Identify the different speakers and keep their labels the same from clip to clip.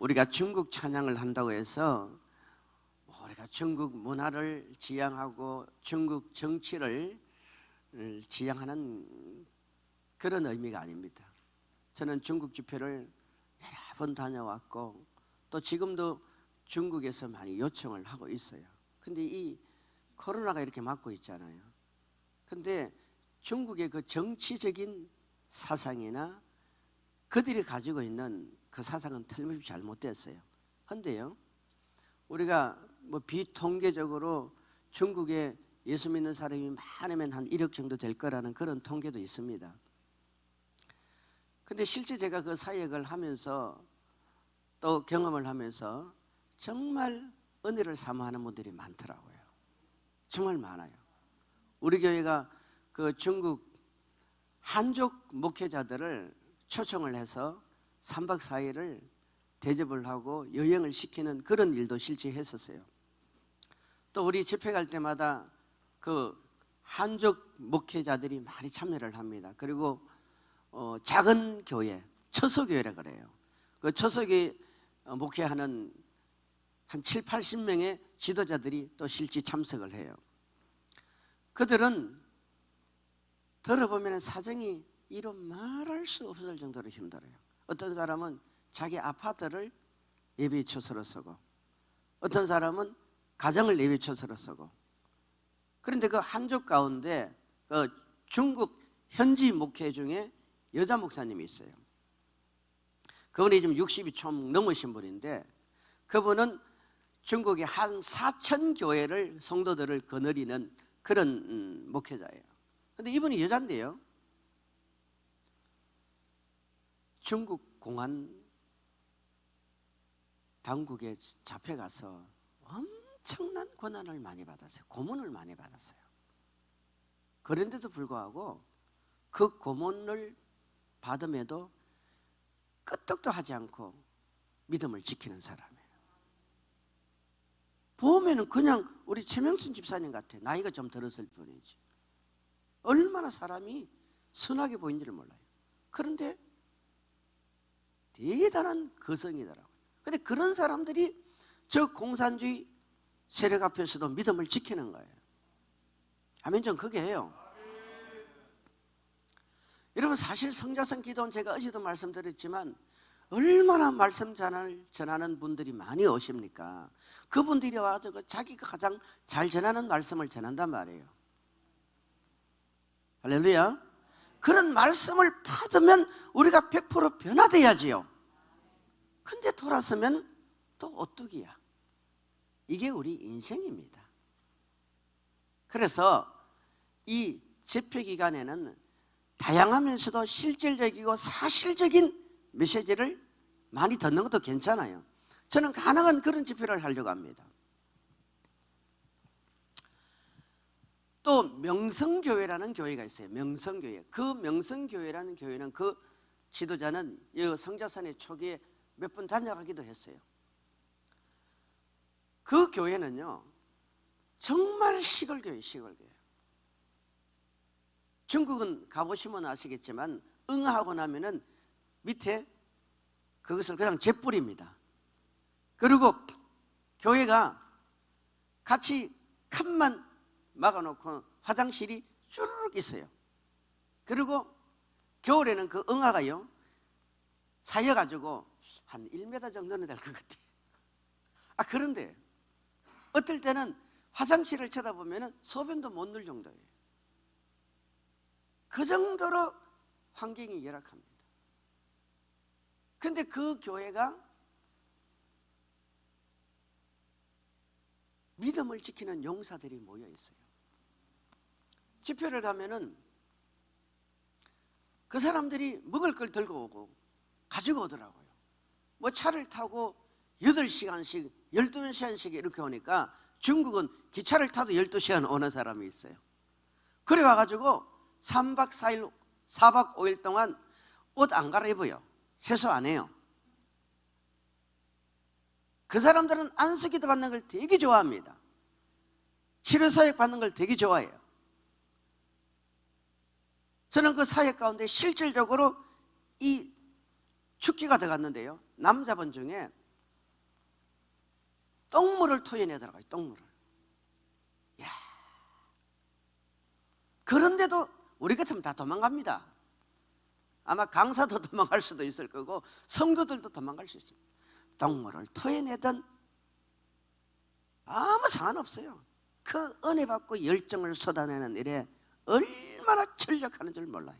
Speaker 1: 우리가 중국 찬양을 한다고 해서 우리가 중국 문화를 지향하고 중국 정치를 지향하는 그런 의미가 아닙니다. 저는 중국 집회를 여러 번 다녀왔고 또 지금도 중국에서 많이 요청을 하고 있어요. 근데 이 코로나가 이렇게 막고 있잖아요. 근데 중국의 그 정치적인 사상이나 그들이 가지고 있는 그 사상은 틀림없이 잘못됐어요. 그런데요, 우리가 뭐 비통계적으로 중국에 예수 믿는 사람이 많으면 한 1억 정도 될 거라는 그런 통계도 있습니다. 근데 실제 제가 그 사역을 하면서 또 경험을 하면서 정말 은혜를 사모하는 분들이 많더라고요. 정말 많아요. 우리 교회가 그 중국 한족 목회자들을 초청을 해서 3박 4일을 대접을 하고 여행을 시키는 그런 일도 실제 했었어요. 또 우리 집회 갈 때마다 그 한족 목회자들이 많이 참여를 합니다. 그리고 작은 교회, 처소교회라 그래요. 그 처소교회 목회하는 한 7, 80명의 지도자들이 또 실제 참석을 해요. 그들은 들어보면 사정이 이루 말할 수 없을 정도로 힘들어요. 어떤 사람은 자기 아파트를 예배 처소로 쓰고, 어떤 사람은 가정을 예배 처소로 쓰고. 그런데 그 한족 가운데 그 중국 현지 목회 중에 여자 목사님이 있어요. 그분이 지금 60이 좀 넘으신 분인데, 그분은 중국의 한 4천 교회를 성도들을 거느리는 그런 목회자예요. 그런데 이분이 여잔데요, 중국 공안 당국에 잡혀가서 엄청난 고난을 많이 받았어요. 고문을 많이 받았어요. 그런데도 불구하고 그 고문을 받음에도 끄떡도 하지 않고 믿음을 지키는 사람이에요. 보면은 그냥 우리 최명순 집사님 같아. 나이가 좀 들었을 뿐이지. 얼마나 사람이 순하게 보이는지를 몰라요. 그런데 대단한 거성이더라고요. 그런데 그런 사람들이 저 공산주의 세력 앞에서도 믿음을 지키는 거예요. 아멘. 좀 그게 해요. 여러분, 사실 성자성 기도는 제가 어제도 말씀드렸지만 얼마나 말씀 전하는 분들이 많이 오십니까? 그분들이 와서 자기가 가장 잘 전하는 말씀을 전한단 말이에요. 할렐루야. 그런 말씀을 받으면 우리가 100% 변화돼야지요. 근데 돌아서면 또 오뚜기야. 이게 우리 인생입니다. 그래서 이 집회 기간에는 다양하면서도 실질적이고 사실적인 메시지를 많이 듣는 것도 괜찮아요. 저는 가능한 그런 집회를 하려고 합니다. 또 명성교회라는 교회가 있어요. 명성교회. 그 명성교회라는 교회는 그 지도자는 이 성자산의 초기에 몇 번 다녀가기도 했어요. 그 교회는요, 정말 시골교회, 시골교회. 중국은 가보시면 아시겠지만 응하고 나면은 밑에 그것을 그냥 재뿌립니다. 그리고 교회가 같이 칸만 막아놓고 화장실이 쭈르륵 있어요. 그리고 겨울에는 그 응아가요, 사여가지고 한 1m 정도는 될 것 같아요. 그런데 어떨 때는 화장실을 쳐다보면 소변도 못 넣을 정도예요. 그 정도로 환경이 열악합니다. 그런데 그 교회가 믿음을 지키는 용사들이 모여 있어요. 집회를 가면은 그 사람들이 먹을 걸 들고 오고 가지고 오더라고요. 뭐 차를 타고 8시간씩 12시간씩 이렇게 오니까 중국은 기차를 타도 12시간 오는 사람이 있어요. 그래 와가지고 3박 4일 4박 5일 동안 옷 안 갈아입어요. 세수 안 해요. 그 사람들은 안수기도 받는 걸 되게 좋아합니다. 치료사역 받는 걸 되게 좋아해요. 저는 그 사역 가운데 실질적으로 이 축기가 들어갔는데요, 남자분 중에 똥물을 토해내더라고요. 똥물을. 야. 그런데도 우리 같으면 다 도망갑니다. 아마 강사도 도망갈 수도 있을 거고 성도들도 도망갈 수 있습니다. 똥물을 토해내던 아무 상관없어요. 그 은혜 받고 열정을 쏟아내는 일에 얼마나 전력하는 줄 몰라요.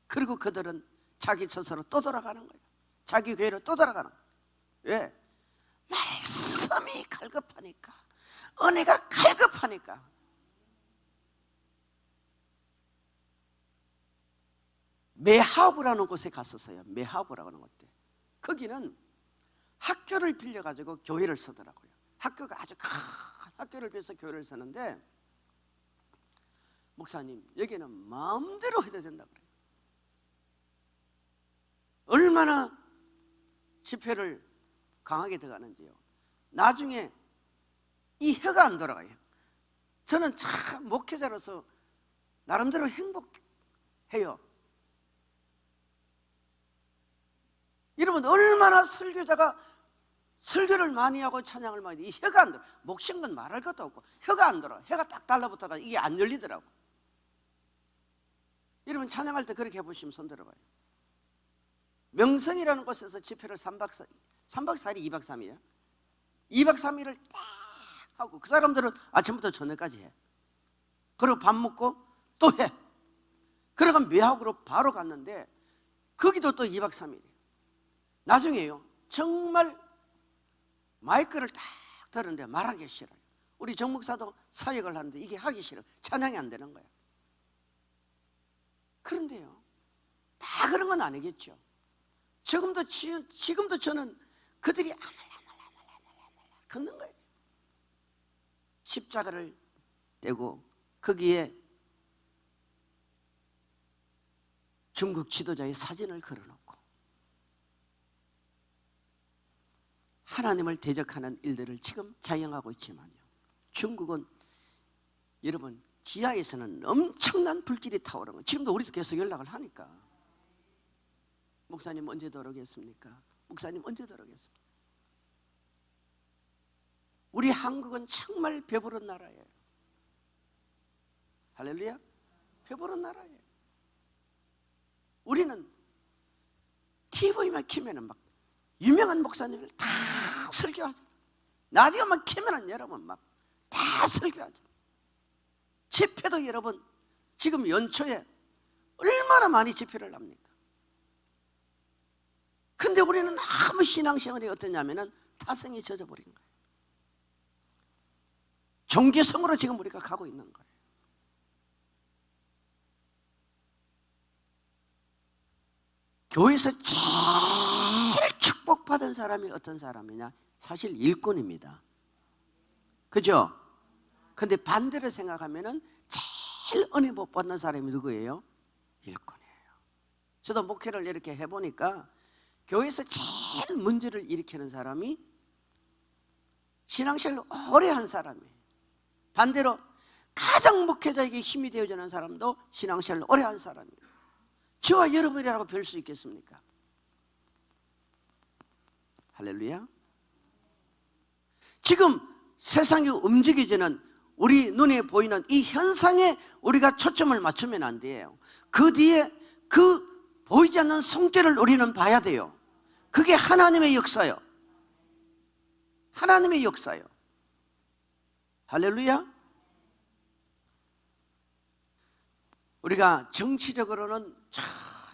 Speaker 1: 그리고 그들은 자기 스스로 또 돌아가는 거예요. 자기 교회로 또 돌아가는 거예요. 왜? 말씀이 갈급하니까, 은혜가 갈급하니까. 메하브라는 곳에 갔었어요. 메하브라고 하는 곳에. 거기는 학교를 빌려가지고 교회를 쓰더라고요. 학교가 아주 큰 학교를 빌려서 교회를 쓰는데, 목사님 여기는 마음대로 해도 된다 그래요. 얼마나 집회를 강하게 들어가는지요. 나중에 이 혀가 안 돌아가요. 저는 참 목회자로서 나름대로 행복해요. 여러분, 얼마나 설교자가 설교를 많이 하고 찬양을 많이, 이 혀가 안 돌아. 목신 건 말할 것도 없고 혀가 안 돌아. 혀가 딱 달라붙어가 이게 안 열리더라고. 여러분, 찬양할 때 그렇게 해보시면 손 들어봐요. 명성이라는 곳에서 집회를 3박 4일이 2박 3일이야. 2박 3일을 딱 하고, 그 사람들은 아침부터 저녁까지 해. 그리고 밥 먹고 또 해. 그러고 매학으로 바로 갔는데, 거기도 또 2박 3일이에요. 나중에요, 정말 마이크를 딱 들었는데 말하기 싫어요. 우리 정 목사도 사역을 하는데 이게 하기 싫어요. 찬양이 안 되는 거예요. 그런데요, 다 그런 건 아니겠죠. 지금도 저는 그들이 걷는 거예요. 십자가를 떼고 거기에 중국 지도자의 사진을 걸어놓고 하나님을 대적하는 일들을 지금 자행하고 있지만요, 중국은 여러분 지하에서는 엄청난 불길이 타오르는 거예요. 지금도 우리도 계속 연락을 하니까, 목사님 언제 돌아오겠습니까? 목사님 언제 돌아오겠습니까? 우리 한국은 정말 배부른 나라예요. 할렐루야. 배부른 나라예요. 우리는 TV만 키면은 막 유명한 목사님을 다 설교하잖아요. 라디오만 키면은 여러분 막 다 설교하잖아요. 집회도 여러분 지금 연초에 얼마나 많이 집회를 합니까? 근데 우리는 너무 신앙생활이 어떠냐면은 타성이 젖어버린 거예요. 종교성으로 지금 우리가 가고 있는 거예요. 교회에서 제일 축복받은 사람이 어떤 사람이냐? 사실 일꾼입니다. 그죠? 근데 반대로 생각하면은 제일 은혜 못 받는 사람이 누구예요? 일꾼이에요. 저도 목회를 이렇게 해보니까 교회에서 제일 문제를 일으키는 사람이 신앙생활을 오래 한 사람이에요. 반대로 가장 목회자에게 힘이 되어주는 사람도 신앙생활을 오래 한 사람이에요. 저와 여러분이라고 별 수 있겠습니까? 할렐루야. 지금 세상이 움직이지는 우리 눈에 보이는 이 현상에 우리가 초점을 맞추면 안 돼요. 그 뒤에 그 보이지 않는 성질을 우리는 봐야 돼요. 그게 하나님의 역사요. 하나님의 역사요. 할렐루야. 우리가 정치적으로는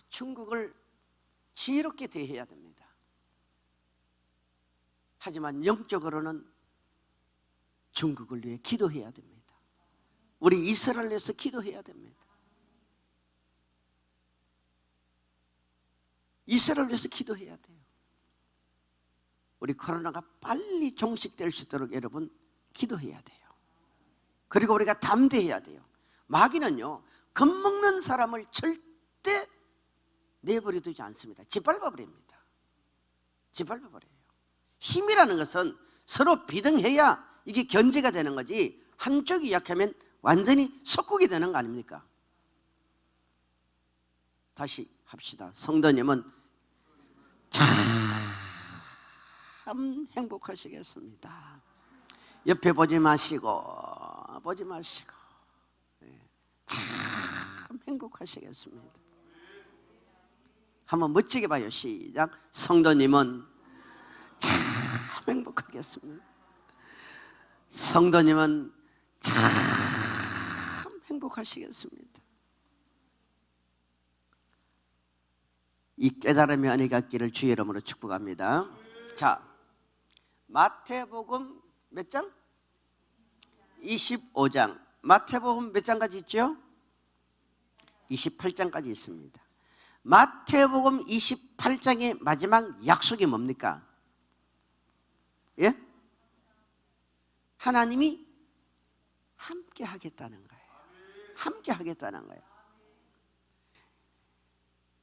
Speaker 1: 중국을 지혜롭게 대해야 됩니다. 하지만 영적으로는 중국을 위해 기도해야 됩니다. 우리 이스라엘을 위해서 기도해야 됩니다. 이스라엘을 위해서 기도해야 돼요. 우리 코로나가 빨리 종식될 수 있도록 여러분 기도해야 돼요. 그리고 우리가 담대해야 돼요. 마귀는요, 겁먹는 사람을 절대 내버려 두지 않습니다. 짓밟아 버립니다. 짓밟아 버려요. 힘이라는 것은 서로 비등해야 이게 견제가 되는 거지, 한쪽이 약하면 완전히 속국이 되는 거 아닙니까? 다시 합시다. 성도님은 참 행복하시겠습니다. 옆에 보지 마시고 참 행복하시겠습니다. 한번 멋지게 봐요. 시작. 성도님은 참 행복하겠습니다. 성도님은 참 행복하시겠습니다. 이 깨달음의 은혜가 있기를 주의 이름으로 축복합니다. 자, 마태복음 몇 장? 25장. 마태복음 몇 장까지 있죠? 28장까지 있습니다. 마태복음 28장의 마지막 약속이 뭡니까? 예? 하나님이 함께 하겠다는 거예요. 함께 하겠다는 거예요.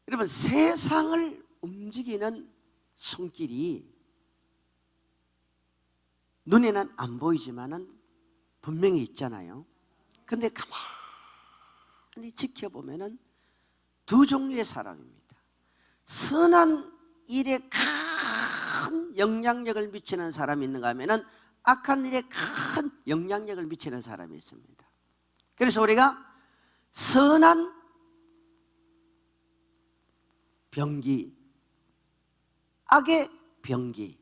Speaker 1: 여러분, 세상을 움직이는 손길이 눈에는 안 보이지만은 분명히 있잖아요. 근데 가만히 지켜보면은 두 종류의 사람입니다. 선한 일에 큰 영향력을 미치는 사람이 있는가 하면은 악한 일에 큰 영향력을 미치는 사람이 있습니다. 그래서 우리가 선한 병기, 악의 병기,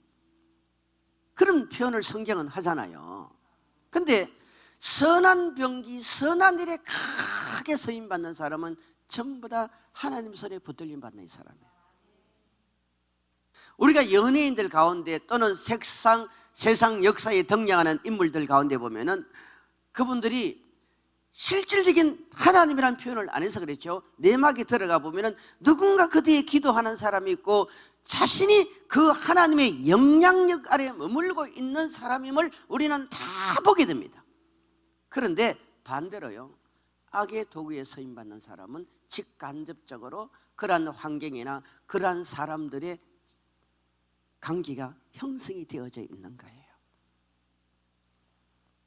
Speaker 1: 그런 표현을 성경은 하잖아요. 근데 선한 병기, 선한 일에 크게 쓰임받는 사람은 전부 다 하나님 손에 붙들림 받는 사람이에요. 우리가 연예인들 가운데 또는 세상 역사에 등장하는 인물들 가운데 보면은 그분들이 실질적인 하나님이라는 표현을 안 해서 그랬죠. 내막에 들어가 보면은 누군가 그 뒤에 기도하는 사람이 있고 자신이 그 하나님의 영향력 아래 머물고 있는 사람임을 우리는 다 보게 됩니다. 그런데 반대로요, 악의 도구에 서임받는 사람은 직간접적으로 그러한 환경이나 그러한 사람들의 관계가 형성이 되어져 있는 거예요.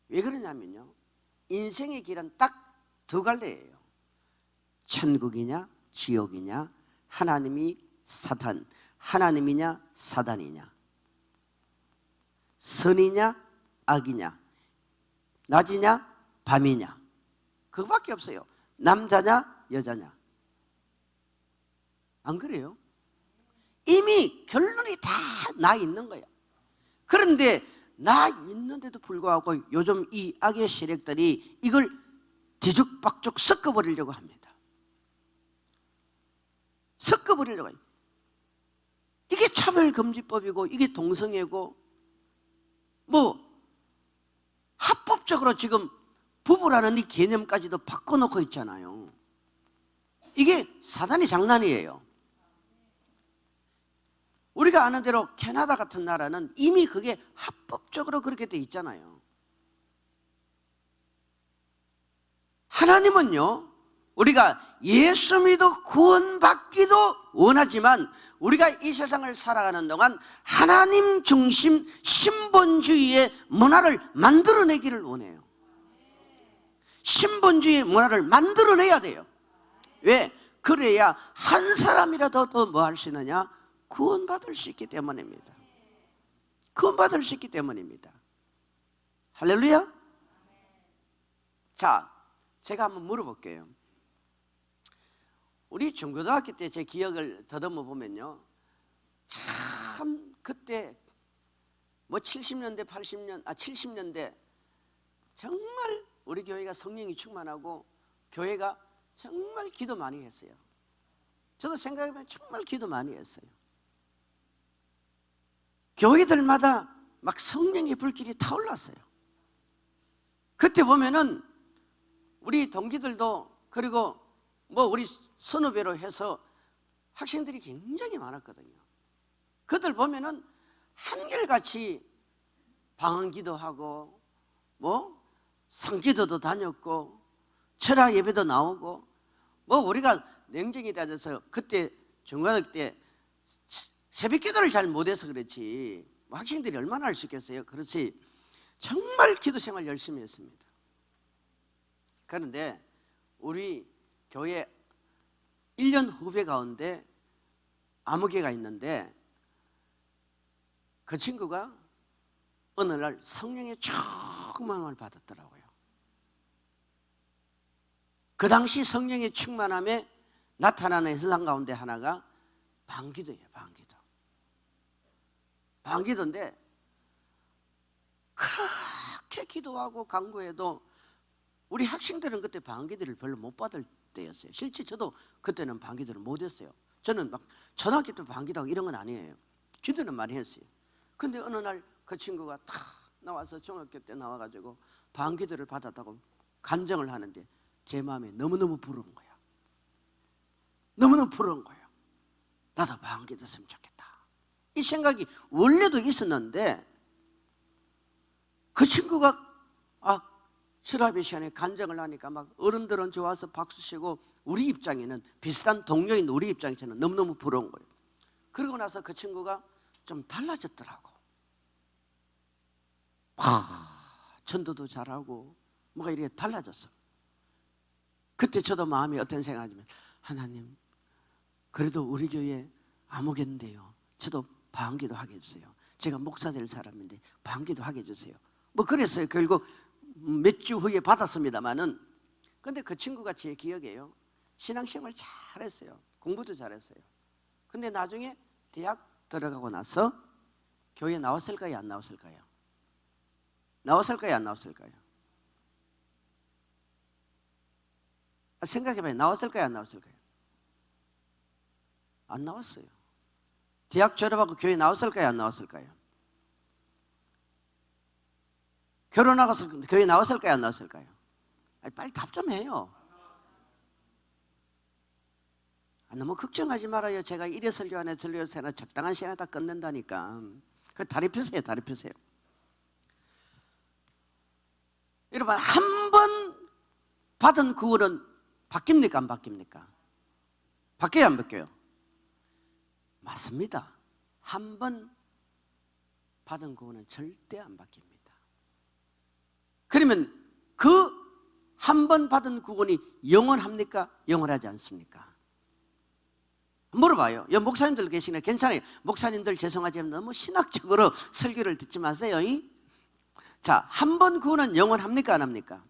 Speaker 1: 왜 그러냐면요, 인생의 길은 딱 두 갈래예요. 천국이냐 지옥이냐, 하나님이 사탄, 하나님이냐 사단이냐, 선이냐 악이냐, 낮이냐 밤이냐, 그거밖에 없어요. 남자냐 여자냐. 안 그래요? 이미 결론이 다 나 있는 거야. 그런데 나 있는데도 불구하고 요즘 이 악의 세력들이 이걸 뒤죽박죽 섞어버리려고 합니다. 섞어버리려고 해요. 이게 차별금지법이고 이게 동성애고 뭐 합법적으로 지금 부부라는 이 개념까지도 바꿔놓고 있잖아요. 이게 사단이 장난이에요. 우리가 아는 대로 캐나다 같은 나라는 이미 그게 합법적으로 그렇게 돼 있잖아요. 하나님은요, 우리가 예수 믿어 구원받기도 원하지만 우리가 이 세상을 살아가는 동안 하나님 중심 신본주의의 문화를 만들어내기를 원해요. 신본주의 문화를 만들어내야 돼요. 왜? 그래야 한 사람이라도 더 뭐 할 수 있느냐? 구원받을 수 있기 때문입니다. 구원받을 수 있기 때문입니다. 할렐루야. 자, 제가 한번 물어볼게요. 우리 중고등학교 때 제 기억을 더듬어 보면요, 참 그때 뭐 70년대 70년대 정말 우리 교회가 성령이 충만하고 교회가 정말 기도 많이 했어요. 저도 생각해보면 정말 기도 많이 했어요. 교회들마다 막 성령의 불길이 타올랐어요. 그때 보면은 우리 동기들도, 그리고 뭐 우리 선후배로 해서 학생들이 굉장히 많았거든요. 그들 보면은 한결같이 방언기도 하고 뭐 상기도도 다녔고 철학 예배도 나오고, 뭐 우리가 냉정히 따져서 그때 중고등학교 때 새벽기도를 잘 못해서 그렇지 뭐 학생들이 얼마나 할 수 있겠어요. 그렇지 정말 기도 생활 열심히 했습니다. 그런데 우리 교회 1년 후배 가운데 아무개가 있는데 그 친구가 어느 날 성령의 충만함을 받았더라고요. 그 당시 성령의 충만함에 나타나는 현상 가운데 하나가 방기도예요. 방기도인데 그렇게 기도하고 간구해도 우리 학생들은 그때 방기도를 별로 못 받을 때였어요. 실제 저도 그때는 방기도를 못 했어요. 저는 막 초등학교 때 방기도하고 이런 건 아니에요. 기도는 많이 했어요. 근데 어느 날 그 친구가 탁 나와서 중학교 때 나와가지고 방기도를 받았다고 간증을 하는데 제 마음에 너무너무 부러운 거야. 너무너무 부러운 거예요. 나도 방기도 했으면 좋겠다. 이 생각이 원래도 있었는데 그 친구가 설아비 시간에 간증을 하니까 막 어른들은 좋아서 박수 치고 우리 입장에는 비슷한 동료인 우리 입장에서는 너무너무 부러운 거예요. 그러고 나서 그 친구가 좀 달라졌더라고. 전도도 잘하고 뭐가 이렇게 달라졌어. 그때 저도 마음이 어떤 생각이냐면 하나님 그래도 우리 교회 아무겠는데요. 저도 방기도 하게 해주세요. 제가 목사 될 사람인데 방기도 하게 해주세요. 뭐 그랬어요. 결국 몇 주 후에 받았습니다만은 근데 그 친구가 제 기억에요. 신앙생활 잘했어요. 공부도 잘했어요. 근데 나중에 대학 들어가고 나서 교회 나왔을까요? 안 나왔을까요? 나왔을까요? 안 나왔을까요? 생각해봐요. 나왔을까요? 안 나왔을까요? 안 나왔어요. 대학 졸업하고 교회 나왔을까요? 안 나왔을까요? 결혼하고서 교회 나왔을까요? 안 나왔을까요? 빨리 답 좀 해요. 너무 걱정하지 말아요. 제가 이래 설교하네 저래 설교하네 적당한 시간에 다 끝낸다니까. 그 다리 펴세요. 다리 펴세요. 여러분 한 번 받은 구원은 바뀝니까? 안 바뀝니까? 바뀌어요? 안 바뀌어요? 맞습니다. 한 번 받은 구원은 절대 안 바뀝니다. 그러면 그 한 번 받은 구원이 영원합니까? 영원하지 않습니까? 물어봐요. 여기 목사님들 계시네. 괜찮아요. 목사님들 죄송하지만 너무 신학적으로 설교를 듣지 마세요. 자, 한 번 구원은 영원합니까? 안 합니까?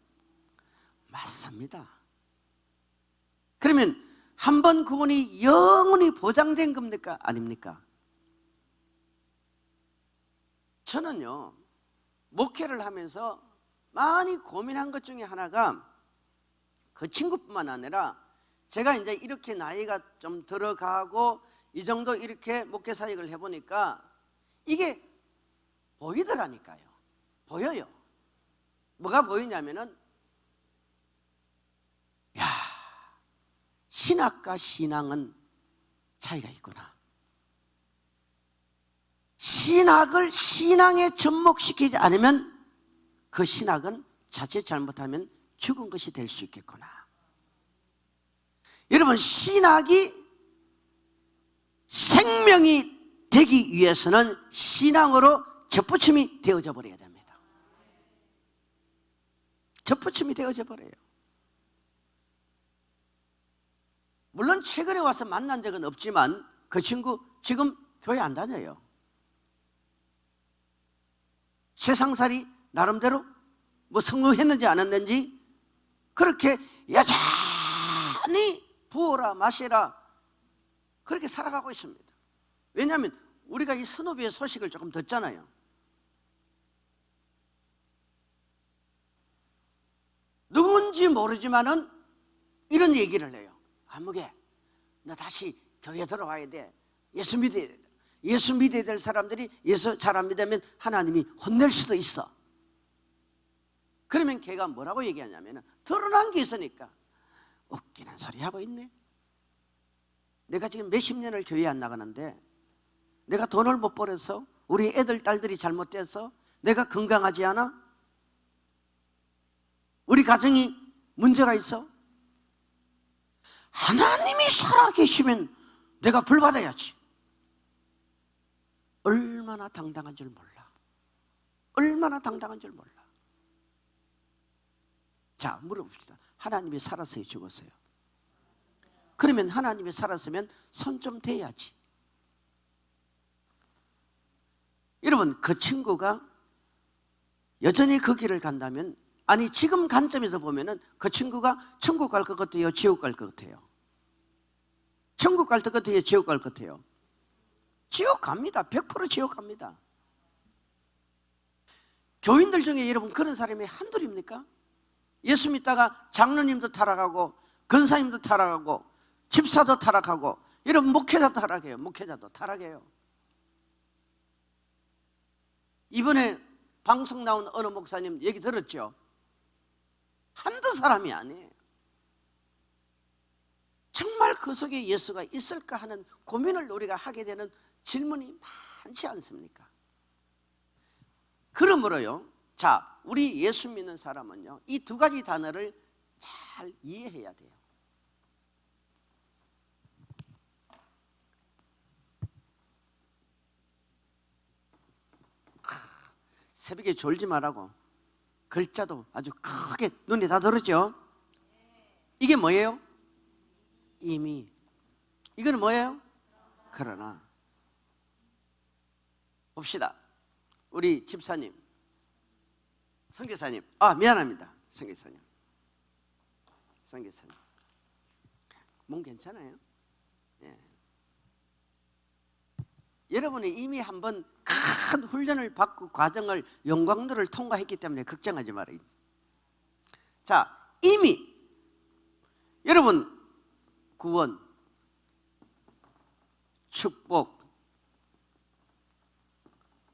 Speaker 1: 맞습니다. 그러면 한 번 구원이 영원히 보장된 겁니까? 아닙니까? 저는요, 목회를 하면서 많이 고민한 것 중에 하나가 그 친구뿐만 아니라 제가 이제 이렇게 나이가 좀 들어가고 이 정도 이렇게 목회 사역을 해보니까 이게 보이더라니까요. 보여요. 뭐가 보이냐면은 야, 신학과 신앙은 차이가 있구나. 신학을 신앙에 접목시키지 않으면 그 신학은 자칫 잘못하면 죽은 것이 될 수 있겠구나. 여러분 신학이 생명이 되기 위해서는 신앙으로 접붙임이 되어져 버려야 됩니다. 접붙임이 되어져 버려요. 물론 최근에 와서 만난 적은 없지만 그 친구 지금 교회 안 다녀요. 세상살이 나름대로 뭐 성공했는지 안 했는지 그렇게 여전히 부어라 마시라 그렇게 살아가고 있습니다. 왜냐하면 우리가 이 선후배의 소식을 조금 듣잖아요. 누군지 모르지만은 이런 얘기를 해요. 아무개 너 다시 교회 들어와야 돼. 예수 믿어야 돼. 예수 믿어야 될 사람들이 예수 잘 안 믿으면 하나님이 혼낼 수도 있어. 그러면 걔가 뭐라고 얘기하냐면 드러난 게 있으니까 웃기는 소리 하고 있네. 내가 지금 몇십 년을 교회 안 나가는데 내가 돈을 못 벌어서 우리 애들 딸들이 잘못돼서 내가 건강하지 않아? 우리 가정이 문제가 있어? 하나님이 살아계시면 내가 벌받아야지. 얼마나 당당한 줄 몰라. 얼마나 당당한 줄 몰라. 자, 물어봅시다. 하나님이 살았어요? 죽었어요? 그러면 하나님이 살았으면 손 좀 대야지. 여러분, 그 친구가 여전히 그 길을 간다면, 아니 지금 관점에서 보면은 그 친구가 천국 갈 것 같아요, 지옥 갈 것 같아요? 천국 갈 것 같아요, 지옥 갈 것 같아요? 지옥 갑니다. 100% 지옥 갑니다. 교인들 중에 여러분 그런 사람이 한둘입니까? 예수 믿다가 장로님도 타락하고 권사님도 타락하고 집사도 타락하고, 여러분 목회자도 타락해요. 목회자도 타락해요. 이번에 방송 나온 어느 목사님 얘기 들었죠? 한두 사람이 아니에요. 정말 그 속에 예수가 있을까 하는 고민을 우리가 하게 되는 질문이 많지 않습니까? 그러므로요, 자, 우리 예수 믿는 사람은요, 이 두 가지 단어를 잘 이해해야 돼요. 새벽에 졸지 말라고 글자도 아주 크게 눈에 다 들었죠? 이게 뭐예요? 이미. 이거는 뭐예요? 그러나. 봅시다. 우리 집사님, 선교사님, 미안합니다. 선교사님, 몸 괜찮아요? 예. 여러분이 이미 한번 큰 훈련을 받고 과정을, 영광도를 통과했기 때문에 걱정하지 말아요. 자, 이미 여러분 구원, 축복,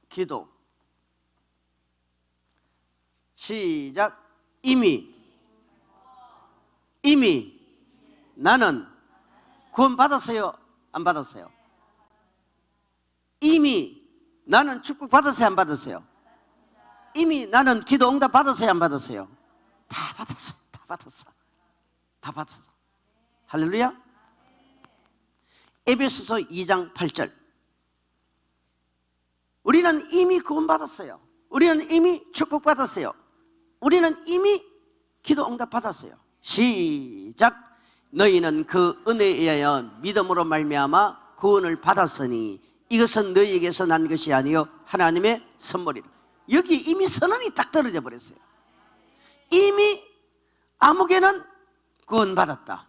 Speaker 1: 기도. 시작. 이미 나는 구원 받았어요, 안 받았어요? 이미 나는 축복 받았어요, 안 받았어요? 이미 나는 기도 응답 받았어요, 안 받았어요? 다 받았어요. 다 받았어. 할렐루야. 에베소서 2장 8절. 우리는 이미 구원 받았어요. 우리는 이미 축복 받았어요. 우리는 이미 기도 응답 받았어요. 시작. 너희는 그 은혜에 의하여 믿음으로 말미암아 구원을 받았으니 이것은 너희에게서 난 것이 아니요 하나님의 선물이라. 여기 이미 선언이 딱 떨어져 버렸어요. 이미 아무개는 구원 받았다.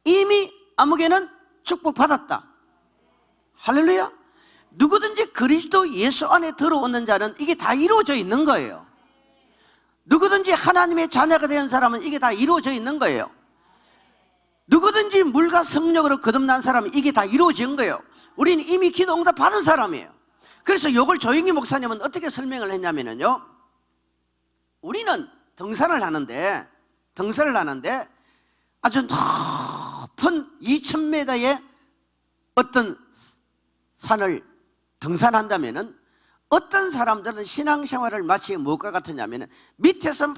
Speaker 1: 이미 아무개는 축복 받았다. 할렐루야. 누구든지 그리스도 예수 안에 들어오는 자는 이게 다 이루어져 있는 거예요. 누구든지 하나님의 자녀가 된 사람은 이게 다 이루어져 있는 거예요. 누구든지 물과 성령으로 거듭난 사람은 이게 다 이루어진 거예요. 우리는 이미 기도 응답 받은 사람이에요. 그래서 이걸 조영기 목사님은 어떻게 설명을 했냐면요, 우리는 등산을 하는데 아주 높은 2000m의 어떤 산을 등산한다면은, 어떤 사람들은 신앙생활을 마치 무엇과 같으냐면은 밑에서 막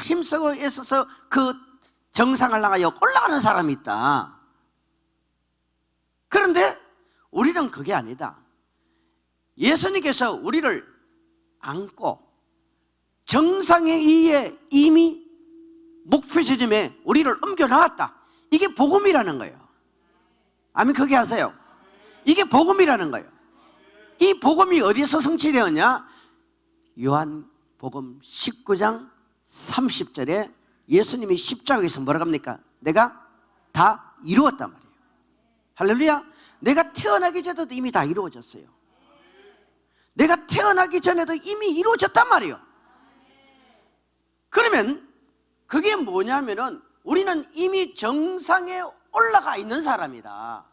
Speaker 1: 힘쓰고 애써서 그 정상을 향하여 올라가는 사람이 있다. 그런데 우리는 그게 아니다. 예수님께서 우리를 안고 정상에 의해 이미 목표 지점에 우리를 옮겨놨다. 이게 복음이라는 거예요. 아멘. 그게 하세요. 이게 복음이라는 거예요. 이 복음이 어디서 성취되었냐? 요한복음 19장 30절에 예수님이 십자가에서 뭐라고 합니까? 내가 다 이루었단 말이에요. 할렐루야. 내가 태어나기 전에도 이미 다 이루어졌어요. 내가 태어나기 전에도 이미 이루어졌단 말이에요. 그러면 그게 뭐냐면은 우리는 이미 정상에 올라가 있는 사람이다.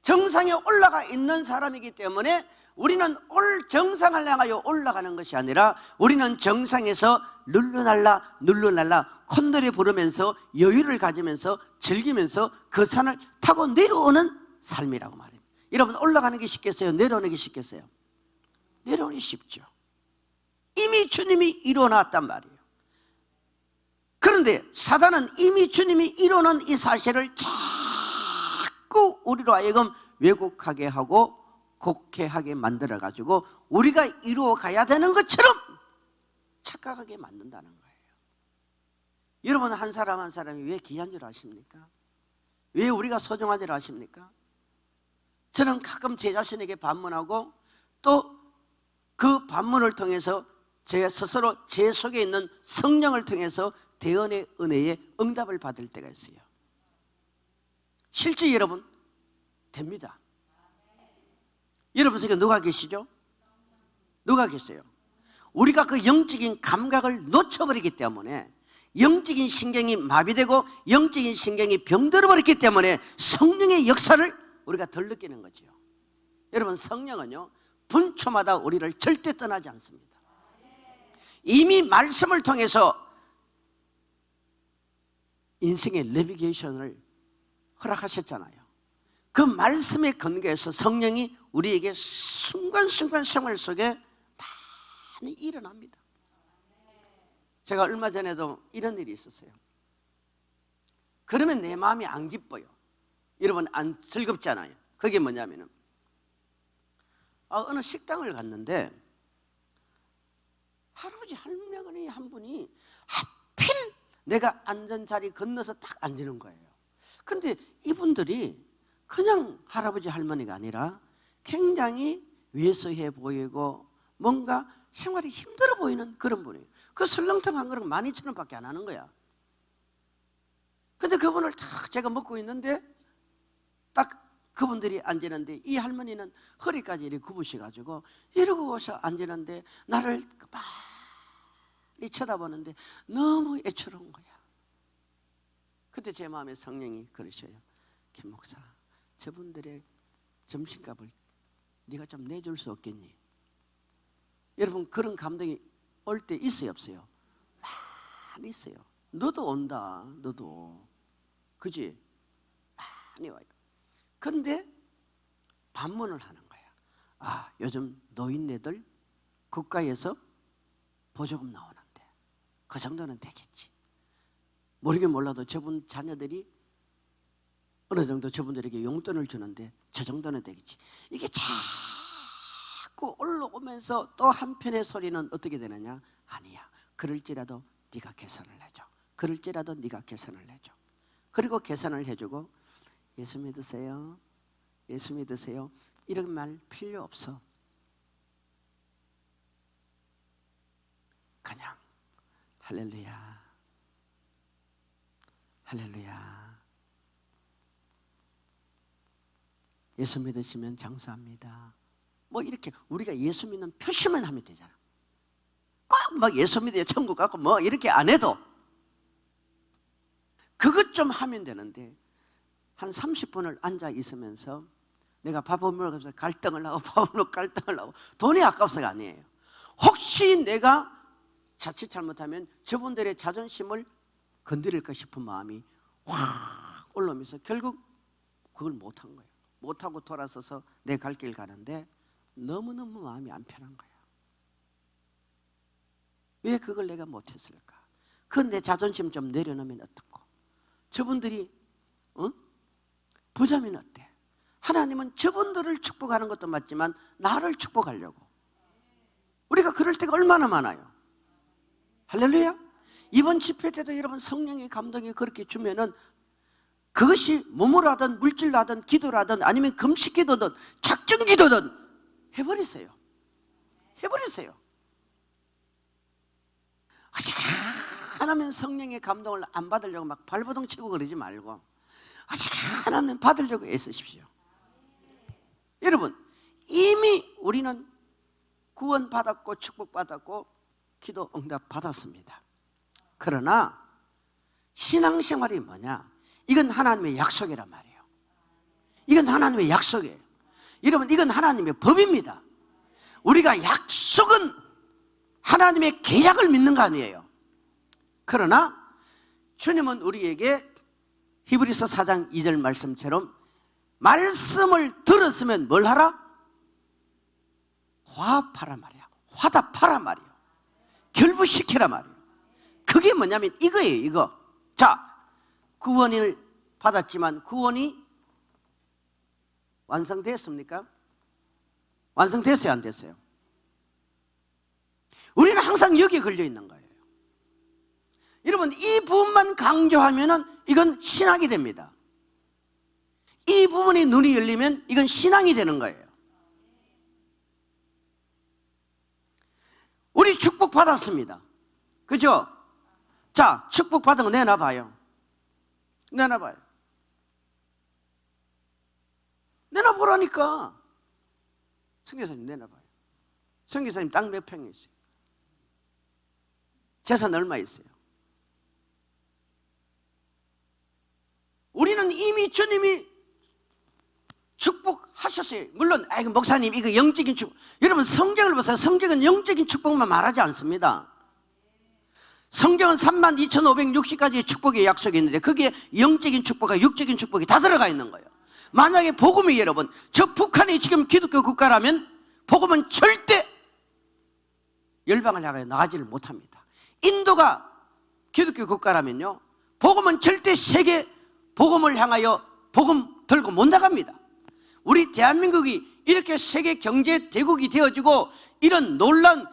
Speaker 1: 정상에 올라가 있는 사람이기 때문에 우리는 정상을 향하여 올라가는 것이 아니라 우리는 정상에서 눌러날라 콧노래 부르면서 여유를 가지면서 즐기면서 그 산을 타고 내려오는 삶이라고 말입니다. 여러분, 올라가는 게 쉽겠어요? 내려오는 게 쉽겠어요? 내려오는 게 쉽죠. 이미 주님이 이루어놨단 말이에요. 그런데 사단은 이미 주님이 이루어놓은 이 사실을 자꾸 우리로 하여금 왜곡하게 하고 곡해하게 만들어가지고 우리가 이루어 가야 되는 것처럼 착각하게 만든다는 거예요. 여러분, 한 사람 한 사람이 왜 귀한 줄 아십니까? 왜 우리가 소중한 줄 아십니까? 저는 가끔 제 자신에게 반문하고 또 그 반문을 통해서 제 스스로 제 속에 있는 성령을 통해서 대언의 은혜에 응답을 받을 때가 있어요. 실제 여러분 됩니다. 여러분 속에 누가 계시죠? 누가 계세요? 우리가 그 영적인 감각을 놓쳐버리기 때문에, 영적인 신경이 마비되고 영적인 신경이 병들어버렸기 때문에 성령의 역사를 우리가 덜 느끼는 거죠. 여러분, 성령은요 분초마다 우리를 절대 떠나지 않습니다. 이미 말씀을 통해서 인생의 내비게이션을 허락하셨잖아요. 그 말씀에 근거해서 성령이 우리에게 순간순간 생활 속에 많이 일어납니다. 제가 얼마 전에도 이런 일이 있었어요. 그러면 내 마음이 안 기뻐요. 여러분, 안 즐겁잖아요. 그게 뭐냐면은 어느 식당을 갔는데 할아버지 할머니 한 분이 하필 내가 앉은 자리 건너서 딱 앉는 거예요. 근데 이분들이 그냥 할아버지 할머니가 아니라 굉장히 왜소해 보이고 뭔가 생활이 힘들어 보이는 그런 분이에요. 그 설렁탕 한 그릇 12,000원밖에 안 하는 거야. 근데 그분을 딱 제가 먹고 있는데 딱 그분들이 앉았는데 이 할머니는 허리까지 이렇게 굽으셔가지고 이러고 와서 앉았는데 나를 많이 쳐다보는데 너무 애처로운 거야. 그때 제 마음에 성령이 그러셔요. 김 목사, 저분들의 점심값을 네가 좀 내줄 수 없겠니? 여러분, 그런 감동이 올 때 있어요, 없어요? 많이 있어요. 너도 온다, 너도. 그지? 많이 와요. 그런데 반문을 하는 거야. 아, 요즘 노인네들 국가에서 보조금 나오는데 그 정도는 되겠지. 모르긴 몰라도 저분 자녀들이 어느 정도 저분들에게 용돈을 주는데 저 정도는 되겠지. 이게 자꾸 올라오면서 또 한편의 소리는 어떻게 되느냐? 아니야, 그럴지라도 네가 개선을 해줘. 그럴지라도 네가 개선을 해줘. 그리고 개선을 해주고 예수 믿으세요, 예수 믿으세요, 이런 말 필요 없어. 그냥 할렐루야, 할렐루야, 예수 믿으시면 장사합니다. 뭐 이렇게 우리가 예수 믿는 표시만 하면 되잖아. 꼭 막 예수 믿어야 천국 가고 뭐 이렇게 안 해도 그것 좀 하면 되는데 한 30분을 앉아 있으면서 내가 밥을 먹으면서 갈등을 하고 밥을 먹고 갈등을 하고 돈이 아까워서가 아니에요. 혹시 내가 자칫 잘못하면 저분들의 자존심을 건드릴까 싶은 마음이 확 올라오면서 결국 그걸 못한 거예요. 못하고 돌아서서 내 갈 길 가는데 너무너무 마음이 안 편한 거예요. 왜 그걸 내가 못했을까? 그건 내 자존심 좀 내려놓으면 어떻고, 저분들이 부자면 어때? 하나님은 저분들을 축복하는 것도 맞지만 나를 축복하려고 우리가 그럴 때가 얼마나 많아요. 할렐루야. 이번 집회 때도 여러분 성령의 감동이 그렇게 주면은 그것이 몸으로 하든 물질로 하든 기도로 하든 아니면 금식 기도든 작정 기도든 해버리세요. 해버리세요. 아직하나면 성령의 감동을 안 받으려고 막 발버둥 치고 그러지 말고 아직하나면 받으려고 애쓰십시오. 여러분, 이미 우리는 구원받았고 축복받았고 기도 응답 받았습니다. 그러나 신앙생활이 뭐냐? 이건 하나님의 약속이란 말이에요. 이건 하나님의 약속이에요. 여러분, 이건 하나님의 법입니다. 우리가 약속은 하나님의 계약을 믿는 거 아니에요. 그러나 주님은 우리에게 히브리서 4장 2절 말씀처럼 말씀을 들었으면 뭘 하라? 화합하라 말이야. 화답하라 말이야. 결부시키라 말이야. 그게 뭐냐면 이거예요, 이거. 자, 구원을 받았지만 구원이 완성됐습니까? 완성됐어요, 안 됐어요? 우리는 항상 여기에 걸려 있는 거예요. 여러분, 이 부분만 강조하면은 이건 신학이 됩니다. 이 부분에 눈이 열리면 이건 신앙이 되는 거예요. 우리 축복 받았습니다. 그죠? 자, 축복 받은 거 내놔봐요. 내놔봐요. 내놔보라니까. 선교사님 내놔봐요. 선교사님 땅 몇 평이 있어요? 재산 얼마 있어요? 우리는 이미 주님이 축복하셨어요. 물론 목사님 이거 영적인 축복, 여러분 성경을 보세요. 성경은 영적인 축복만 말하지 않습니다. 성경은 32,560가지의 축복의 약속이 있는데 거기에 영적인 축복과 육적인 축복이 다 들어가 있는 거예요. 만약에 복음이 여러분, 저 북한이 지금 기독교 국가라면 복음은 절대 열방을 향하여 나가지를 못합니다. 인도가 기독교 국가라면요, 복음은 절대 세계 복음을 향하여 복음 들고 못 나갑니다. 우리 대한민국이 이렇게 세계 경제 대국이 되어지고 이런 놀라운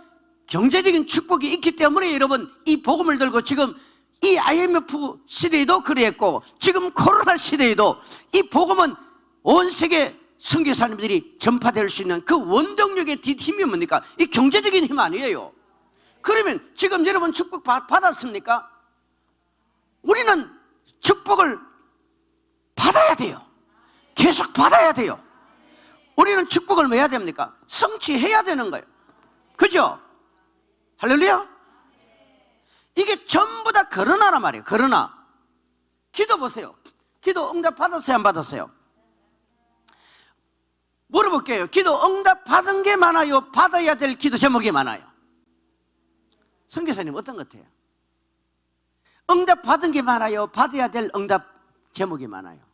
Speaker 1: 경제적인 축복이 있기 때문에 여러분 이 복음을 들고 지금 이 IMF 시대에도 그랬고 지금 코로나 시대에도 이 복음은 온 세계 선교사님들이 전파될 수 있는 그 원동력의 힘이 뭡니까? 이 경제적인 힘 아니에요. 그러면 지금 여러분 축복 받았습니까? 우리는 축복을 받아야 돼요. 계속 받아야 돼요. 우리는 축복을 왜 해야 됩니까? 성취해야 되는 거예요. 그죠? 할렐루야? 이게 전부 다 그러나란 말이에요. 그러나 기도 보세요. 기도 응답 받았어요? 안 받았어요? 물어볼게요. 기도 응답 받은 게 많아요? 받아야 될 기도 제목이 많아요? 선교사님 어떤 것 같아요? 응답 받은 게 많아요? 받아야 될 응답 제목이 많아요?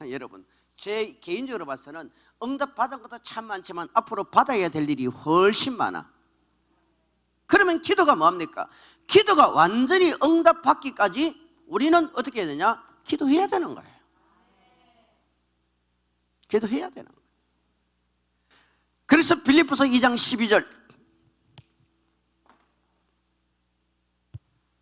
Speaker 1: 여러분 제 개인적으로 봐서는 응답 받은 것도 참 많지만 앞으로 받아야 될 일이 훨씬 많아. 그러면 기도가 뭐합니까? 기도가 완전히 응답 받기까지 우리는 어떻게 해야 되냐? 기도해야 되는 거예요. 기도해야 되는 거예요. 그래서 빌립보서 2장 12절,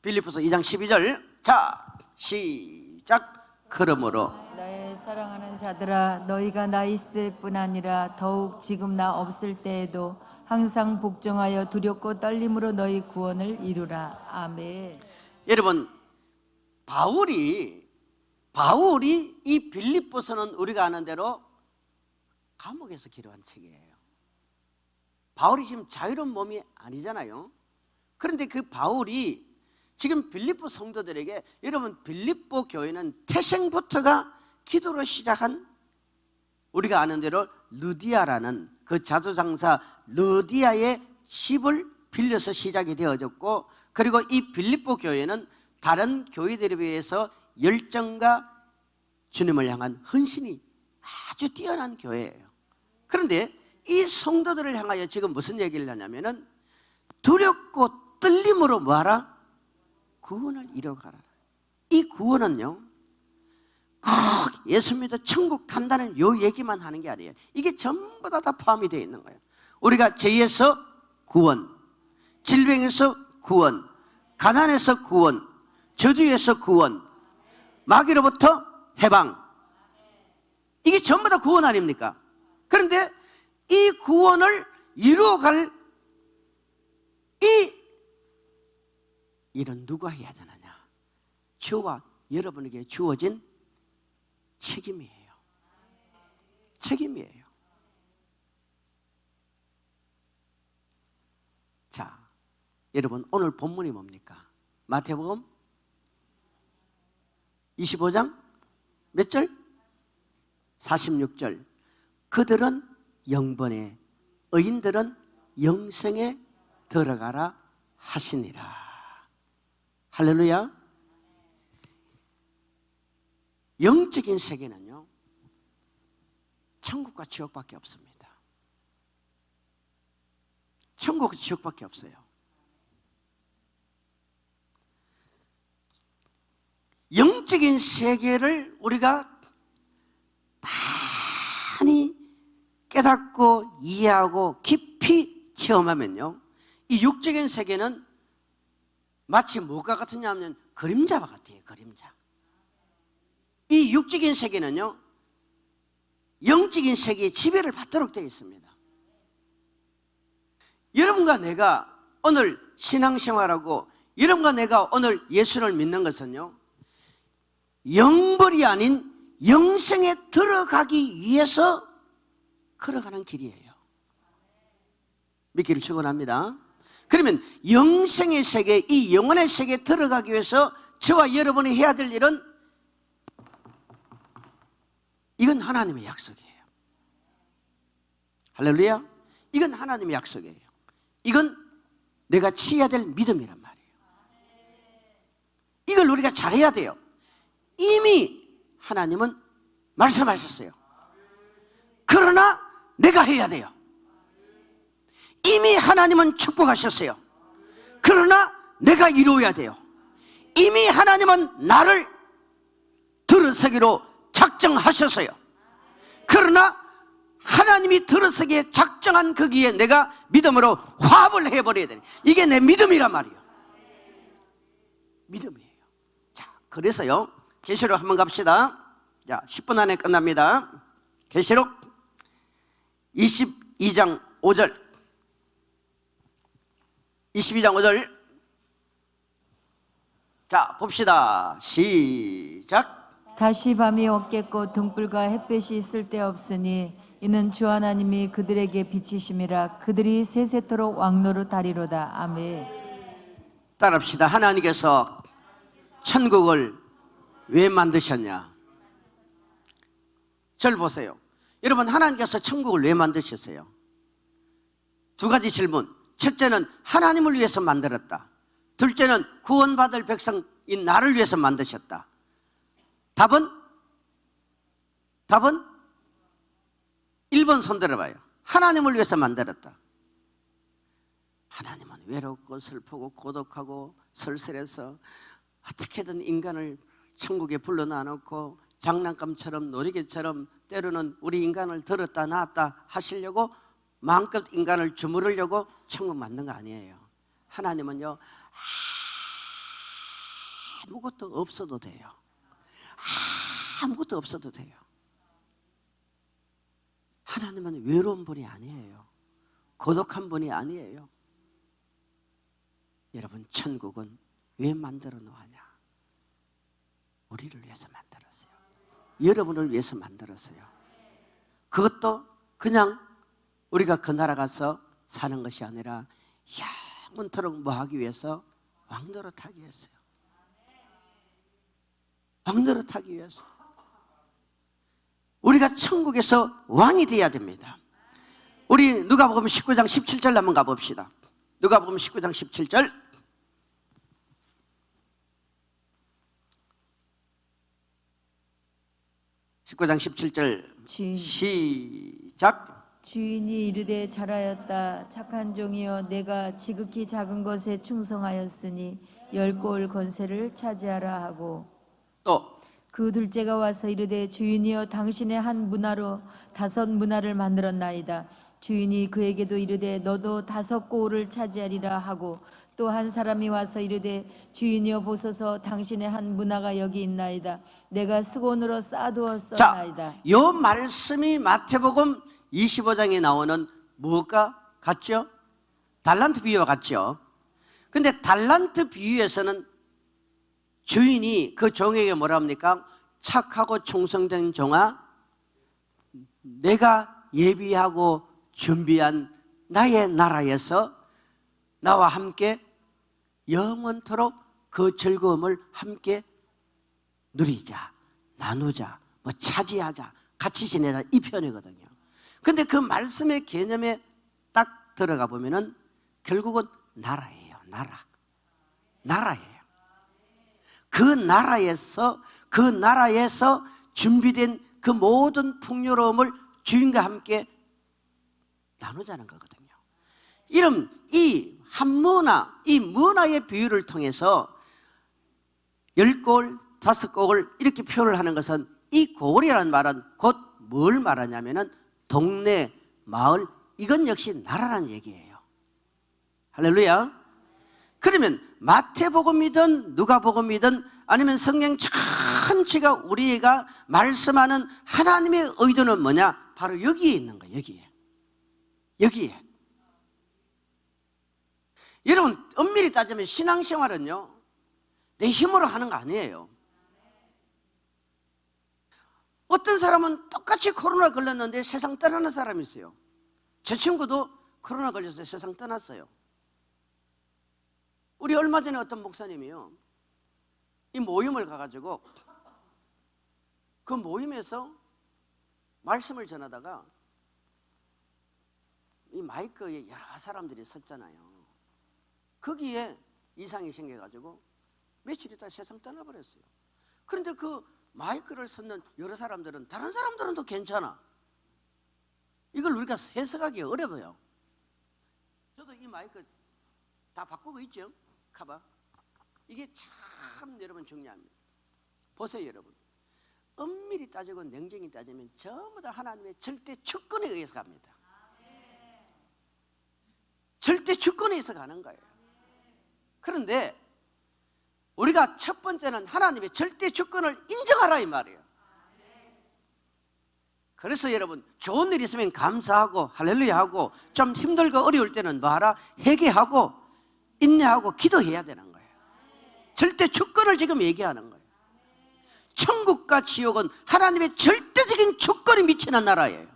Speaker 1: 빌립보서 2장 12절, 자 시작. 그러므로
Speaker 2: 나의 사랑하는 자들아, 너희가 나 있을 뿐 아니라 더욱 지금 나 없을 때에도 항상 복종하여 두렵고 떨림으로 너희 구원을 이루라. 아멘.
Speaker 1: 여러분 바울이 이 빌립보서는 우리가 아는 대로 감옥에서 기록한 책이에요. 바울이 지금 자유로운 몸이 아니잖아요. 그런데 그 바울이 지금 빌립보 성도들에게, 여러분 빌립보 교회는 태생부터가 기도로 시작한, 우리가 아는 대로 르디아라는 그 자두장사 르디아의 집을 빌려서 시작이 되어졌고, 그리고 이 빌립보 교회는 다른 교회들에 비해서 열정과 주님을 향한 헌신이 아주 뛰어난 교회예요. 그런데 이 성도들을 향하여 지금 무슨 얘기를 하냐면은 두렵고 떨림으로 뭐하라? 구원을 이뤄가라. 이 구원은요 꼭 예수 믿어 천국 간다는 요 얘기만 하는 게 아니에요. 이게 전부 다 포함이 되어 있는 거예요. 우리가 죄에서 구원, 질병에서 구원, 가난에서 구원, 저주에서 구원, 마귀로부터 해방, 이게 전부 다 구원 아닙니까? 그런데 이 구원을 이루어갈 일은 누가 해야 되느냐? 저와 여러분에게 주어진 책임이에요. 책임이에요. 자, 여러분 오늘 본문이 뭡니까? 마태복음 25장 몇 절? 46절. 그들은 영번에, 의인들은 영생에 들어가라 하시니라. 할렐루야. 영적인 세계는요 천국과 지옥밖에 없습니다. 천국과 지옥밖에 없어요. 영적인 세계를 우리가 많이 깨닫고 이해하고 깊이 체험하면요, 이 육적인 세계는 마치 뭐가 같으냐 하면 그림자와 같아요. 그림자. 이 육적인 세계는요 영적인 세계의 지배를 받도록 되어 있습니다. 여러분과 내가 오늘 신앙생활하고 여러분과 내가 오늘 예수를 믿는 것은요, 영벌이 아닌 영생에 들어가기 위해서 걸어가는 길이에요. 믿기를 축원합니다. 그러면 영생의 세계, 이 영혼의 세계에 들어가기 위해서 저와 여러분이 해야 될 일은, 이건 하나님의 약속이에요. 할렐루야. 이건 하나님의 약속이에요. 이건 내가 취해야 될 믿음이란 말이에요. 이걸 우리가 잘해야 돼요. 이미 하나님은 말씀하셨어요. 그러나 내가 해야 돼요. 이미 하나님은 축복하셨어요. 그러나 내가 이루어야 돼요. 이미 하나님은 나를 들어서기로 작정하셨어요. 그러나 하나님이 들어서기에 작정한 거기에 내가 믿음으로 화합을 해버려야 돼요. 이게 내 믿음이란 말이에요. 믿음이에요. 자, 그래서요, 계시록 한번 갑시다. 자, 10분 안에 끝납니다. 계시록 22장 5절. 22장 5절. 자, 봅시다. 시작.
Speaker 2: 다시 밤이 없겠고 등불과 햇볕이 쓸데없으니 이는 주 하나님이 그들에게 비치심이라. 그들이 세세토록 왕노릇하리로다. 아멘.
Speaker 1: 따라합시다. 하나님께서 천국을 왜 만드셨냐? 저를 보세요. 여러분, 하나님께서 천국을 왜 만드셨어요? 두 가지 질문. 첫째는 하나님을 위해서 만들었다. 둘째는 구원받을 백성인 나를 위해서 만드셨다. 답은 1번 손 들어봐요. 하나님을 위해서 만들었다. 하나님은 외롭고 슬프고 고독하고 쓸쓸해서 어떻게든 인간을 천국에 불러놔 놓고 장난감처럼 놀이개처럼 때로는 우리 인간을 들었다 놨다 하시려고 마음껏 인간을 주무르려고 천국 만든 거 아니에요. 하나님은요, 아무것도 없어도 돼요. 아무것도 없어도 돼요. 하나님은 외로운 분이 아니에요. 고독한 분이 아니에요. 여러분, 천국은 왜 만들어 놓았냐? 우리를 위해서 만들었어요. 여러분을 위해서 만들었어요. 그것도 그냥 우리가 그 나라 가서 사는 것이 아니라 영원토록 뭐 하기 위해서? 왕노릇하기 위해서요. 왕노릇하기 위해서. 우리가 천국에서 왕이 되어야 됩니다. 우리 누가복음 19장 17절 한번 가봅시다. 누가복음 19장 17절. 시작.
Speaker 2: 주인이 이르되 잘하였다. 착한 종이여, 내가 지극히 작은 것에 충성하였으니 10골 건세를 차지하라 하고,
Speaker 1: 또
Speaker 2: 그 둘째가 와서 이르되 주인이여, 당신의 한 문화로 5 문화를 만들었나이다. 주인이 그에게도 이르되 너도 5 골을 차지하리라 하고, 또 한 사람이 와서 이르되 주인이여, 보소서 당신의 한 문화가 여기 있나이다. 내가 수건으로 싸두었었나이다.
Speaker 1: 자, 요 말씀이 마태복음 25장에 나오는 무엇과 같죠? 달란트 비유와 같죠? 근데 달란트 비유에서는 주인이 그 종에게 뭐라 합니까? 착하고 충성된 종아, 내가 예비하고 준비한 나의 나라에서 나와 함께 영원토록 그 즐거움을 함께 누리자, 나누자, 뭐 차지하자, 같이 지내자, 이 편이거든요. 근데 그 말씀의 개념에 딱 들어가 보면은 결국은 나라예요. 나라예요. 그 나라에서 준비된 그 모든 풍요로움을 주인과 함께 나누자는 거거든요. 이런 이 한 문화, 이 문화의 비유를 통해서 10골, 5골을 이렇게 표현을 하는 것은, 이 골이라는 말은 곧 뭘 말하냐면은 동네, 마을, 이건 역시 나라라는 얘기예요. 할렐루야. 그러면 마태복음이든 누가복음이든 아니면 성경 천지가 우리가 말씀하는 하나님의 의도는 뭐냐? 바로 여기에 있는 거예요. 여기에. 여러분, 엄밀히 따지면 신앙생활은요, 내 힘으로 하는 거 아니에요. 어떤 사람은 똑같이 코로나 걸렸는데 세상 떠나는 사람이 있어요. 제 친구도 코로나 걸려서 세상 떠났어요. 우리 얼마 전에 어떤 목사님이요, 이 모임을 가가지고 그 모임에서 말씀을 전하다가 이 마이크에 여러 사람들이 섰잖아요. 거기에 이상이 생겨가지고 며칠 있다 세상 떠나버렸어요. 그런데 그 마이크를 섰는 여러 사람들은, 다른 사람들은 또 괜찮아. 이걸 우리가 해석하기 어려워요. 저도 이 마이크 다 바꾸고 있죠, 카바. 이게 참 여러분 중요합니다. 보세요, 여러분. 엄밀히 따지고 냉정히 따지면 전부 다 하나님의 절대 주권에 의해서 갑니다. 절대 주권에 의해서 가는 거예요. 그런데 우리가 첫 번째는 하나님의 절대 주권을 인정하라 이 말이에요. 그래서 여러분, 좋은 일 있으면 감사하고 할렐루야 하고, 좀 힘들고 어려울 때는 뭐하라? 회개하고 인내하고 기도해야 되는 거예요. 절대 주권을 지금 얘기하는 거예요. 천국과 지옥은 하나님의 절대적인 주권이 미치는 나라예요.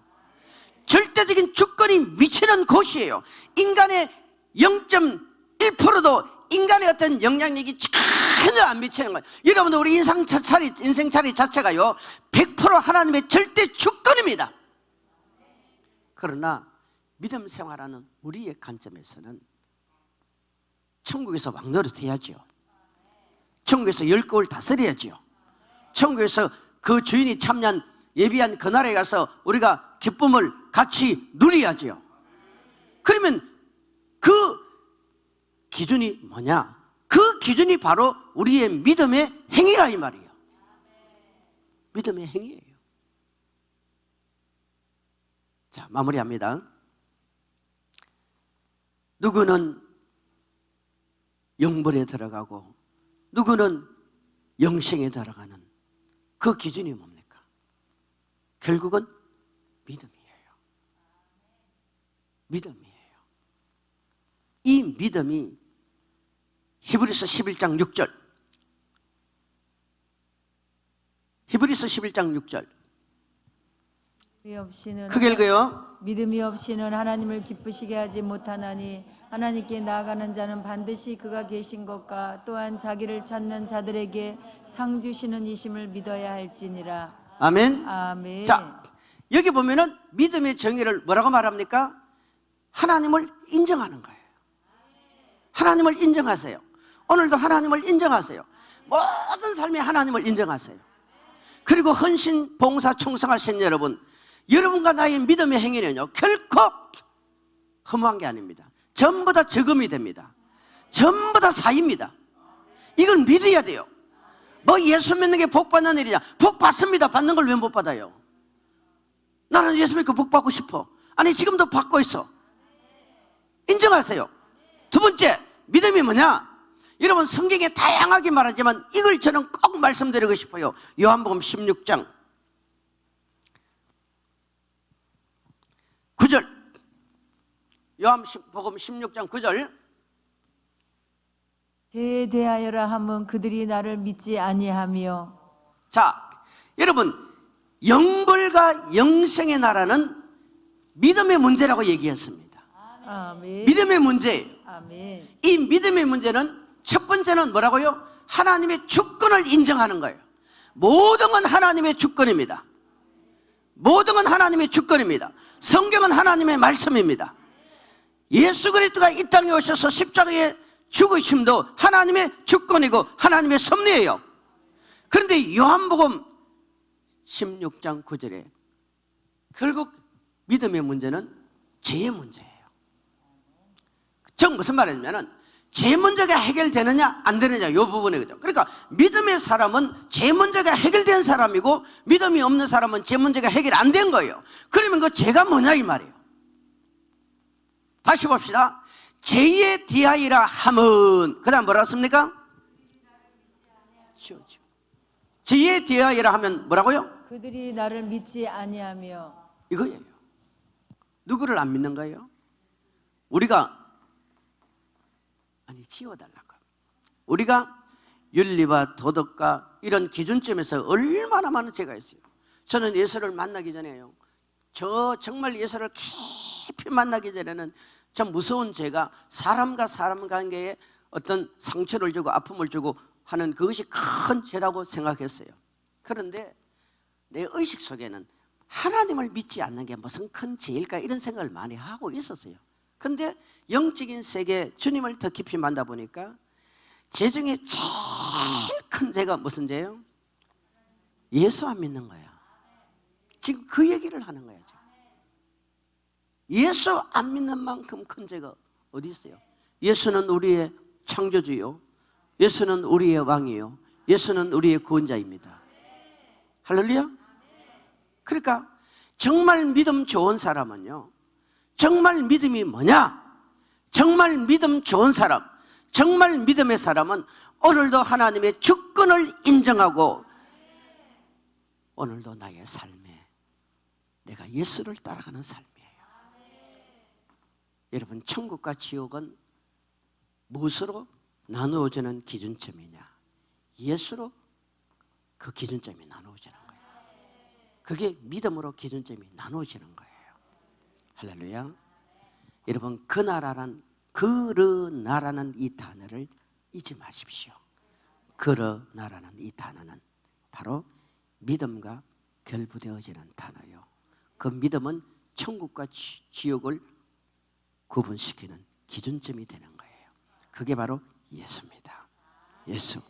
Speaker 1: 절대적인 주권이 미치는 곳이에요. 인간의 0.1%도 인간의 어떤 영향력이 전혀 안 미치는 거예요. 여러분, 우리 인생 차리 자체가요 100% 하나님의 절대 주권입니다. 그러나 믿음 생활하는 우리의 관점에서는 천국에서 왕노릇 해야죠. 천국에서 10국을 다스려야죠. 천국에서 그 주인이 참여한 예비한 그 나라에 가서 우리가 기쁨을 같이 누려야죠. 그러면 그 기준이 뭐냐? 그 기준이 바로 우리의 믿음의 행위라 이 말이에요. 믿음의 행위예요. 자, 마무리합니다. 누구는 영벌에 들어가고 누구는 영생에 들어가는 그 기준이 뭡니까? 결국은 믿음이에요. 믿음이에요. 이 믿음이 히브리서 11장 6절, 히브리서 11장 6절 크게 읽어요.
Speaker 2: 믿음이 없이는 하나님을 기쁘시게 하지 못하나니 하나님께 나아가는 자는 반드시 그가 계신 것과 또한 자기를 찾는 자들에게 상 주시는 이심을 믿어야 할지니라.
Speaker 1: 아멘.
Speaker 2: 아멘.
Speaker 1: 자, 여기 보면은 믿음의 정의를 뭐라고 말합니까? 하나님을 인정하는 거예요. 하나님을 인정하세요. 오늘도 하나님을 인정하세요. 모든 삶에 하나님을 인정하세요. 그리고 헌신, 봉사, 충성하신 여러분, 여러분과 나의 믿음의 행위는요 결코 허무한 게 아닙니다. 전부 다 적음이 됩니다. 전부 다 사입니다. 이걸 믿어야 돼요. 뭐 예수 믿는 게 복 받는 일이냐? 복 받습니다. 받는 걸 왜 못 받아요? 나는 예수 믿고 복 받고 싶어. 아니, 지금도 받고 있어. 인정하세요. 두 번째, 믿음이 뭐냐? 여러분, 성경에 다양하게 말하지만 이걸 저는 꼭 말씀드리고 싶어요. 요한복음 16장 9절, 요한복음 16장 9절.
Speaker 2: 죄에 대하여라 함은 그들이 나를 믿지 아니하며.
Speaker 1: 자, 여러분, 영벌과 영생의 나라는 믿음의 문제라고 얘기했습니다.
Speaker 2: 아멘.
Speaker 1: 믿음의 문제예요.
Speaker 2: 아멘.
Speaker 1: 이 믿음의 문제는 첫 번째는 뭐라고요? 하나님의 주권을 인정하는 거예요. 모든 건 하나님의 주권입니다. 모든 건 하나님의 주권입니다. 성경은 하나님의 말씀입니다. 예수 그리스도가 이 땅에 오셔서 십자가에 죽으심도 하나님의 주권이고 하나님의 섭리예요. 그런데 요한복음 16장 9절에 결국 믿음의 문제는 죄의 문제예요. 즉 무슨 말이냐면 죄 문제가 해결되느냐 안 되느냐 이 부분이거든요. 그러니까 믿음의 사람은 죄 문제가 해결된 사람이고 믿음이 없는 사람은 죄 문제가 해결 안 된 거예요. 그러면 그 죄가 뭐냐 이 말이에요. 다시 봅시다. 죄에 대하여라 함은 그 다음 뭐라 했습니까? 저희에 대하여라 하면 뭐라고요?
Speaker 2: 그들이 나를 믿지 아니하며.
Speaker 1: 이거예요. 누구를 안 믿는 거예요? 우리가 지워달라고. 우리가 윤리와 도덕과 이런 기준점에서 얼마나 많은 죄가 있어요. 저는 예수를 만나기 전에요, 정말 예수를 깊이 만나기 전에는 참 무서운 죄가 사람과 사람 관계에 어떤 상처를 주고 아픔을 주고 하는 그것이 큰 죄라고 생각했어요. 그런데 내 의식 속에는 하나님을 믿지 않는 게 무슨 큰 죄일까 이런 생각을 많이 하고 있었어요. 그런데 영적인 세계 주님을 더 깊이 만나보니까 죄 중에 제일 큰 죄가 무슨 죄예요? 예수 안 믿는 거야. 지금 그 얘기를 하는 거야. 지금. 예수 안 믿는 만큼 큰 죄가 어디 있어요? 예수는 우리의 창조주요, 예수는 우리의 왕이요, 예수는 우리의 구원자입니다. 할렐루야. 그러니까 정말 믿음 좋은 사람은요, 정말 믿음이 뭐냐? 정말 믿음 좋은 사람, 정말 믿음의 사람은 오늘도 하나님의 주권을 인정하고 오늘도 나의 삶에 내가 예수를 따라가는 삶이에요. 여러분, 천국과 지옥은 무엇으로 나누어지는 기준점이냐? 예수로 그 기준점이 나누어지는 거예요. 그게 믿음으로 기준점이 나누어지는 거예요. 할렐루야. 여러분, 그 나라는 이 단어를 잊지 마십시오. 나라는 이 단어는 바로 믿음과 결부되어지는 단어요. 그 믿음은 천국과 지옥을 구분시키는 기준점이 되는 거예요. 그게 바로 예수입니다. 예수.